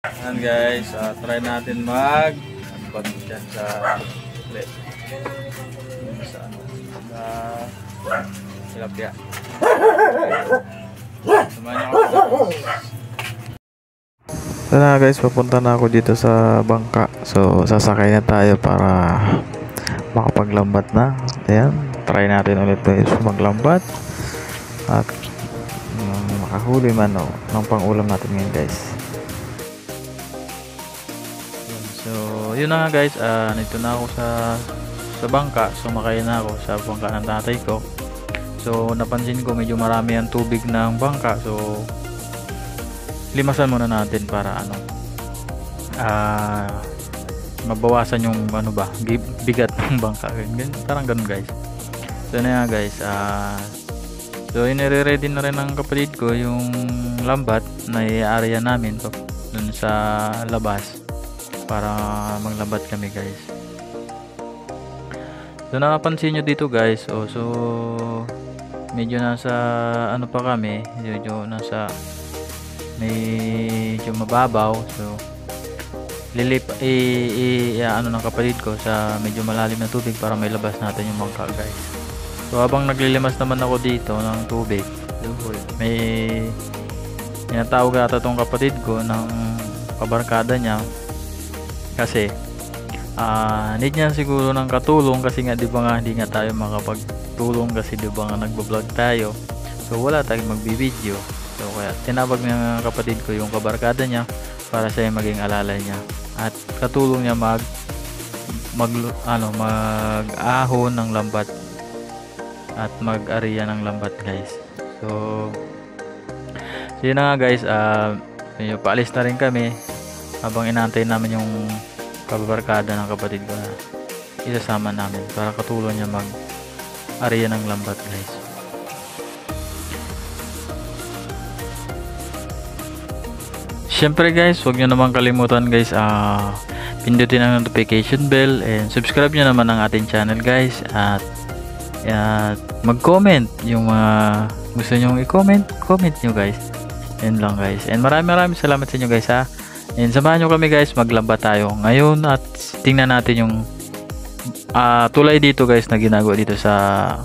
Ayan guys, try natin mag-bag dyan sa plate. Sa ano, sa tilapia. Samahan niyo ako. So na guys, papunta na ako dito sa bangka. So sasakay na tayo para makapaglambat na. Ayan, try natin ulit guys maglambat at makahuli man ng pang-ulam natin ngayon guys. So yun na nga guys, nito na ako sa bangka. Sumakay na ako sa bangka ng tatay ko. So napansin ko medyo marami ang tubig ng bangka. So limasan muna natin para mabawasan yung bigat ng bangka. Parang ganun guys. So na nga guys, so inire-ready na rin ng kapatid ko yung lambat na i-area namin dun sa labas para maglambat kami guys. So napansin nyo dito guys, so medyo nasa pa kami, medyo nasa medyo mababaw. So ng kapatid ko sa medyo malalim na tubig para may labas natin yung bangka guys. So habang naglilimas naman ako dito ng tubig, may tinatawag ata tong kapatid ko ng kabarkada niya kasi need niya siguro ng katulong kasi nga di ba nga hindi nga tayo makapagtulong kasi di ba nga nagbo-vlog tayo, so wala tayong magbibideo. So kaya tinawag ng kapatid ko yung kabarkada niya para siya maging alalay niya at katulong niya mag-ahon ng lambat at mag-ariya ng lambat guys. So yun na nga guys, medyo paalis na rin kami habang inaantay namin yung kabarkada ng kapatid ko na isasama namin para katulong niya mag-ariya ng lambat guys. Syempre guys, huwag nyo naman kalimutan guys, pindutin ang notification bell and subscribe nyo naman ang ating channel guys at mag-comment yung gusto nyo comment nyo guys. Yan lang guys, and maraming salamat sa inyo guys and samahan nyo kami guys, maglambat tayo ngayon at tingnan natin yung tulay dito guys na ginagawa dito sa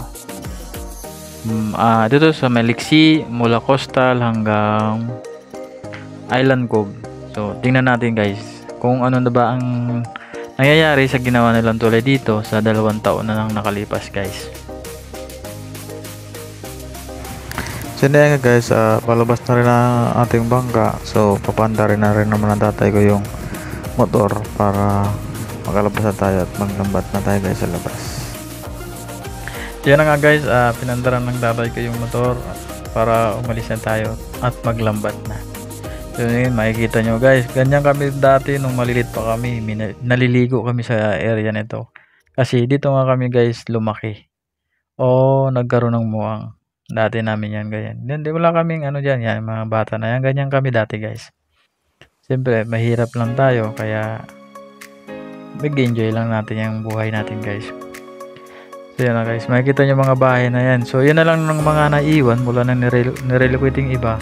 Maliksi mula coastal hanggang Island Cove. So tingnan natin guys kung ano na ba ang nangyayari sa ginawa nilang tulay dito sa 2 taon na lang nakalipas guys. So na guys, palabas na rin ang ating bangka. So papanda rin naman ang tatay ko yung motor para makalabas na tayo at maglambat na tayo guys sa labas. Yan na nga guys, pinandaran ng tatay ko yung motor para umalis na tayo at maglambat na. So yun, makikita nyo guys, ganyan kami dati nung malilit pa kami, naliligo kami sa area nito kasi dito nga kami guys lumaki o nagkaroon ng muwang. Dati namin yan ganyan, hindi wala kaming dyan, yan mga bata na yan, ganyan kami dati guys. Siyempre mahirap lang tayo kaya mag-enjoy lang natin yung buhay natin guys. So yan na guys, makikita nyo mga bahay na yan. So yan na lang ng mga naiwan mula na nirelocating iba.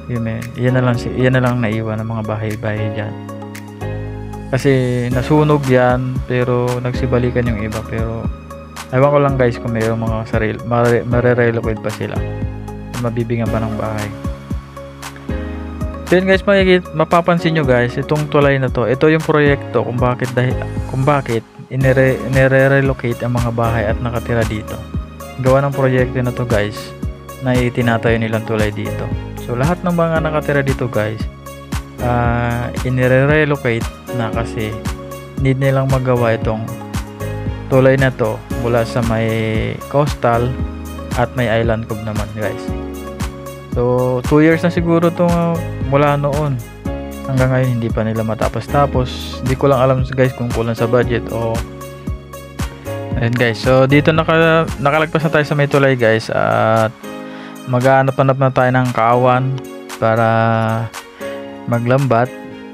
Yan na lang naiwan ng mga bahay-bahay dyan kasi nasunog yan pero nagsibalikan yung iba, pero ewan ko lang guys kung mayroong mga marerelocate pa sila, mabibigyan pa ng bahay. So yun guys, mapapansin nyo guys, itong tulay na to, ito yung proyekto kung bakit inire-relocate ang mga bahay at nakatira dito. Gawa ng proyekto na to guys na itinatayo nilang tulay dito. So lahat ng mga nakatira dito guys, inire-relocate na kasi need nilang magawa itong tulay na to mula sa may coastal at may Island Cove naman guys. So 2 years na siguro to mula noon hanggang ngayon hindi pa nila matapos-tapos. Hindi ko lang alam guys kung kulang sa budget o ayun guys. So dito nakalagpas na tayo sa may tulay guys at maghahanap-hanap na tayo ng kawan para maglambat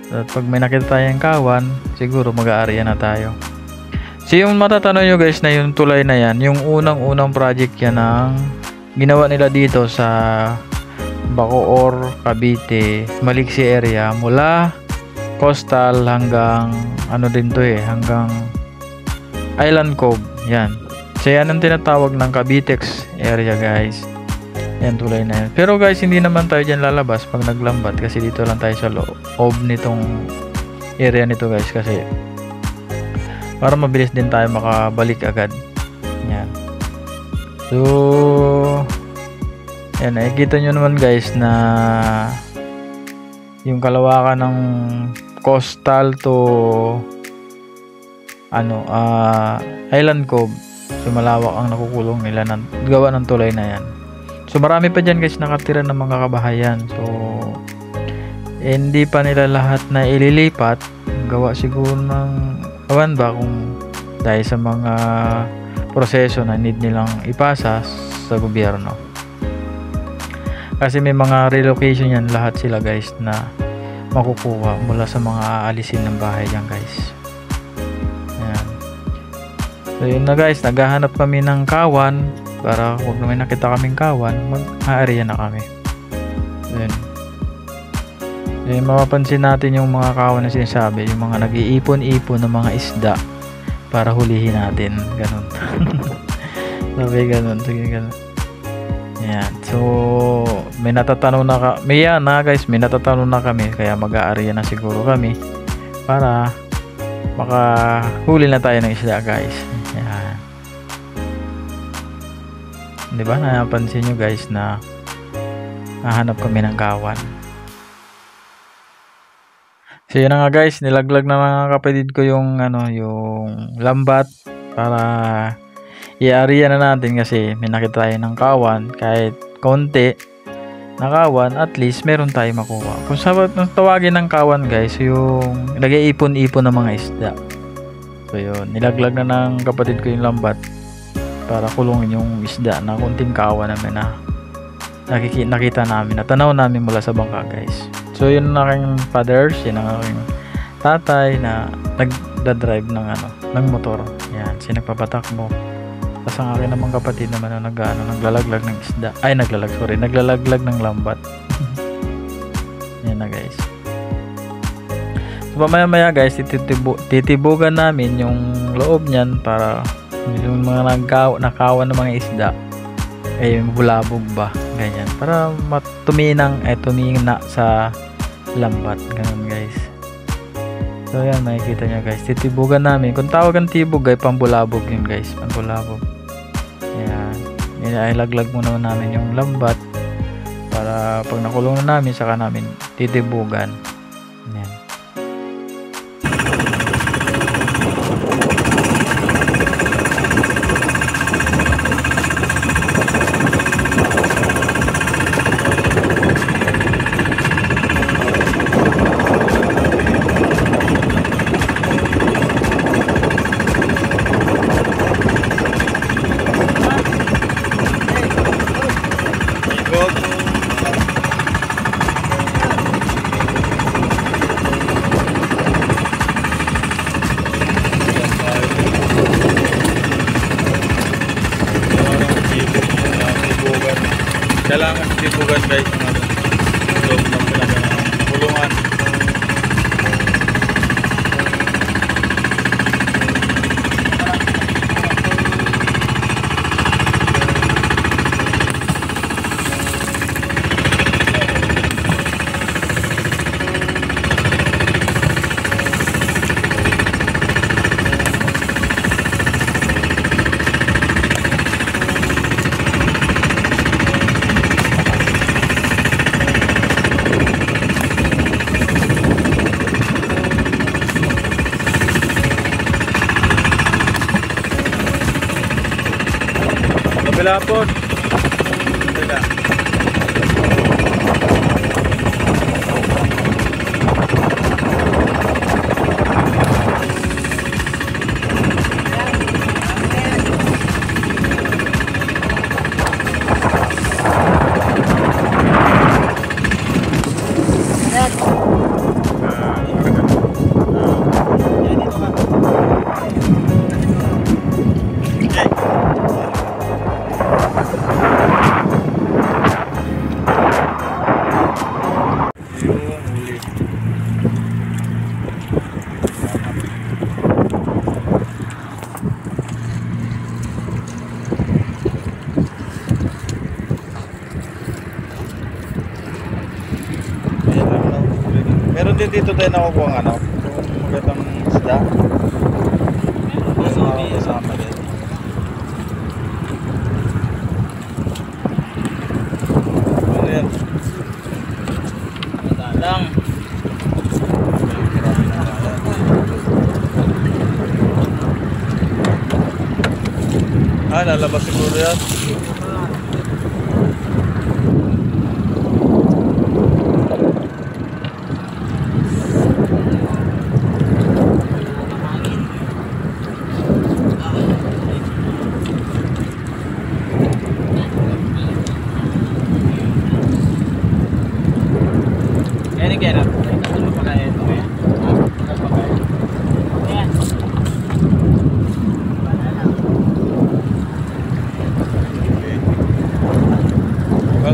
at pag may nakita tayong kawan siguro mag-aarya na tayo. So yung matatanong nyo guys na yung tulay na yan, yung unang project yan ng ginawa nila dito sa Bacoor, Cavite, Maliksi area mula coastal hanggang ano din to hanggang Island Cove. Yan. So yan ang tinatawag ng Cavitex area guys. Yan tulay na yan. Pero guys, hindi naman tayo dyan lalabas pag naglambat kasi dito lang tayo sa loob nitong area nito guys kasi para mabilis din tayo makabalik agad. Yan. So yan, nakikita nyo naman guys na yung kalawakan ng coastal to Island Cove. So malawak ang nakukulong nila gawa ng tulay na yan. So marami pa dyan guys nakatira ng mga kabahayan. So hindi pa nila lahat na ililipat. Gawa siguro ng awan ba kung dahil sa mga proseso na need nilang ipasa sa gobyerno. Kasi may mga relocation yan lahat sila guys na makukuha mula sa mga aalisin ng bahay yan guys. Ayan. So yun na guys, naghahanap kami ng kawan para huwag naman nakita kaming kawan, mag-aarya na kami. Yun. Yung mapapansin natin yung mga kawan na sinasabi, yung mga nag-iipon-ipon ng mga isda para hulihin natin. Ganun. Sabi ganun. Sige ganun. Yan. So, may natatanong na guys, may natatanong na kami kaya mag-aarya na siguro kami para makahuli na tayo ng isda guys. Yan. Diba? Napansin nyo guys na hahanap kami ng kawan. So yun na nga guys, nilaglag na mga kapatid ko yung yung lambat para i-area na natin kasi may nakita tayo ng kawan kahit konti na kawan, at least meron tayo makuha. Kung tawagin ng kawan guys, yung nag-iipon-ipon ng mga isda. So yun, nilaglag na ng kapatid ko yung lambat para kulungin yung isda na kunting kawan namin na nakita namin, natanaw namin mula sa bangka guys. So yun ang aking fathers, yun ang aking tatay na nagda-drive ng motor. Yan, nagpapatakbo. Tapos ang akin namang kapatid naman na naglalaglag ng isda. Naglalaglag ng lambat. Yan na guys. So mamaya guys, titibugan namin yung loob niyan para yung mga nakawan ng mga isda bulabog ba, ganyan, para tumingin na sa lambat, ganun guys. So yan, makikita nyo guys, titibugan namin. Kung tawagan tibog ay pambulabog yun guys, pambulabog. Yan, ilaglag muna namin yung lambat para pag nakulong na namin saka namin titibugan. Yan. Kailangan tibugan guys ng loob ng kulungan. Kabila po. Kabila. Meron din dito tayo nakukuha ng ano, yung magandang isda. Kasama din. Ano yan? Lang. Lalabas siguro yan.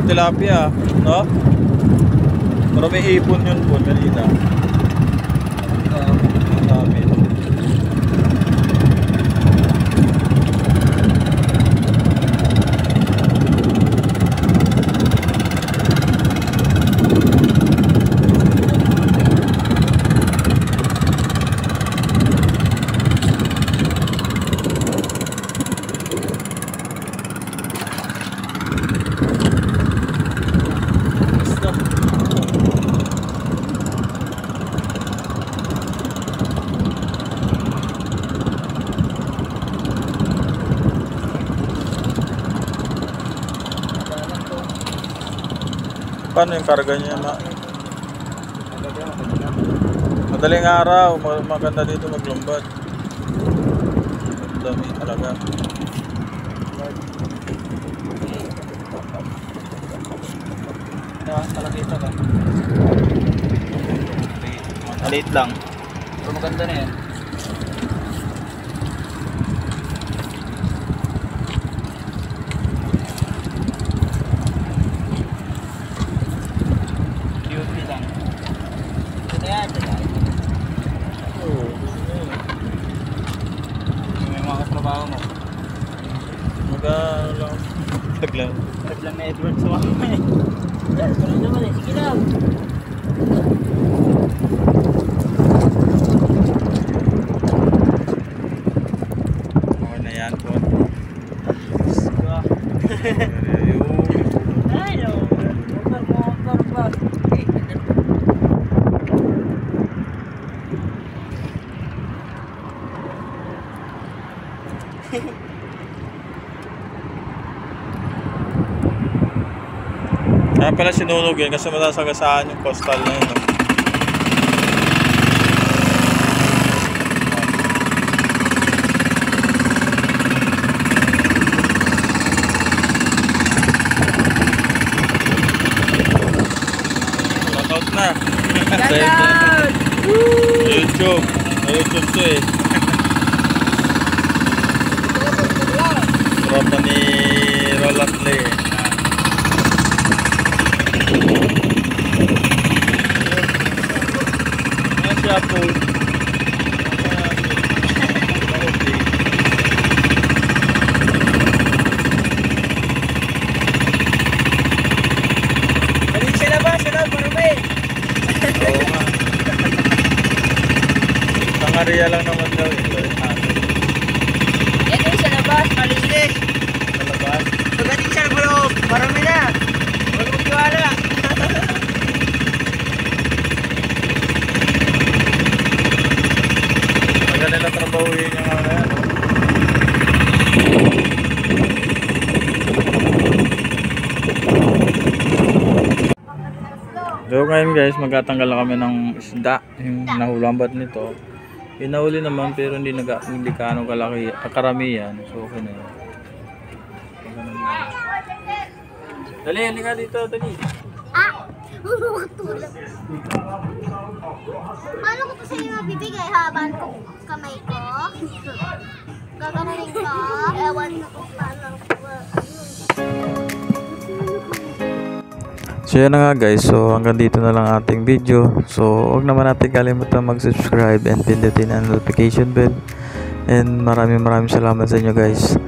Tilapia, no? Pero may ipon yun po, kanina. Dami. Paano yung karga niya, ma? Madaling araw, maganda dito maglumbad. Dami talaga. Talakita ka. Maliit lang. Pero maganda na yan. Taglang na Edward sa mga Pero naman eh, sige lang. Okay na yan po. Ay no, motor pa. Kaya pala sinunog yun kasi matasagasaan yung coastal na yun. Shoutout na! Shoutout! YouTube! YouTube to eh. Tropa ni Roland Lee. Siya po. Balik siya na ba? Siya na, marumi. Oo nga. Tangaria lang naman daw ito. Ito sa labas, malinis. Sa labas. Pagdating siya ng loob, marumi na. Huwag mo tiwala. Nila trabahuin yung mga yan. So ngayon guys, magtatanggal na kami ng isda, yung nahulambat nito. Pinahuli naman pero hindi kaano kalaki, karamihan. So okay na yun. Dali, halika dito, dali. Paano ko pa sa'yo mabibigay? Haban ko kamay ko? Gaganahin ko? Ewan ko kung paano. So yan na nga guys, so hanggang dito na lang ating video. So huwag naman natin kalimutan mag-subscribe and pindutin ang notification bell. And maraming salamat sa inyo guys.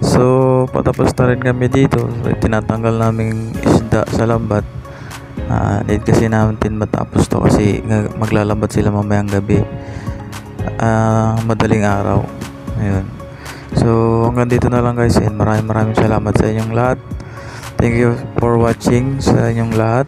So patapos na rin kami dito. So, tinatanggal namin isda sa lambat. Need kasi natin matapos to kasi maglalambot sila mamayang gabi, madaling araw. Ayun. So hanggang dito na lang guys, and maraming salamat sa inyong lahat. Thank you for watching sa inyong lahat.